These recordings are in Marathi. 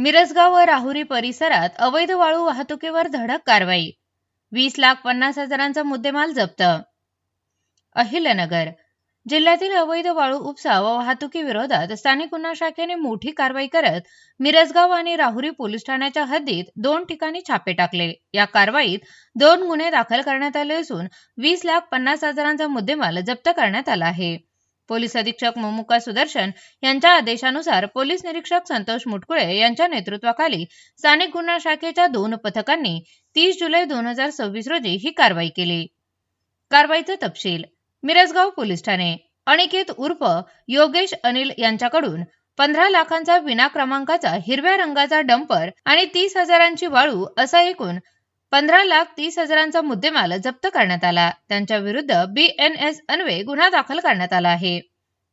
मिरजगाव व राहुरी परिसरात अवैध वाळू वाहतुकीवर धडक कारवाई. 20,50,000चा मुद्देमाल जप्त. अहिल्यानगर जिल्ह्यातील अवैध वाळू उपसा व वाहतुकीविरोधात स्थानिक गुन्हा शाखेने मोठी कारवाई करत मिरजगाव आणि राहुरी पोलीस ठाण्याच्या हद्दीत 2 ठिकाणी छापे टाकले. या कारवाईत 2 गुन्हे दाखल करण्यात आले असून 20,50,000चा मुद्देमाल जप्त करण्यात आला आहे. पोलीस अधीक्षक मोमुका सुदर्शन यांच्या आदेशानुसार पोलीस निरीक्षक संतोष मुटकुळे यांच्या नेतृत्वाखाली स्थानिक गुन्हा शाखेच्या 2 पथकांनी 30 जुलै 2026 रोजी ही कारवाई केली. कारवाईचा तपशील. मिरजगाव पोलीस ठाणे अनिकेत उर्फ योगेश अनिल यांच्याकडून 15 लाखांचा विना क्रमांकाचा हिरव्या रंगाचा डंपर आणि 30,000ची वाळू असा एकूण 15,30,000चा मुद्देमाल जप्त करण्यात आला. त्यांच्या विरुद्ध BNS अन्वये गुन्हा दाखल करण्यात आला आहे.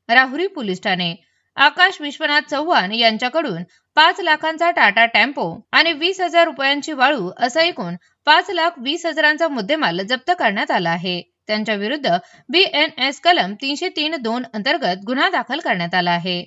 राहुरी पोलीस ठाणे आकाश विश्वनाथ चव्हाण यांच्याकडून 5 लाखांचा टाटा टेम्पो आणि 20,000 रुपयांची वाळू असा एकूण 5,20,000चा मुद्देमाल जप्त करण्यात आला आहे. त्यांच्या विरुद्ध BNS कलम 303(2) अंतर्गत गुन्हा दाखल करण्यात आला आहे.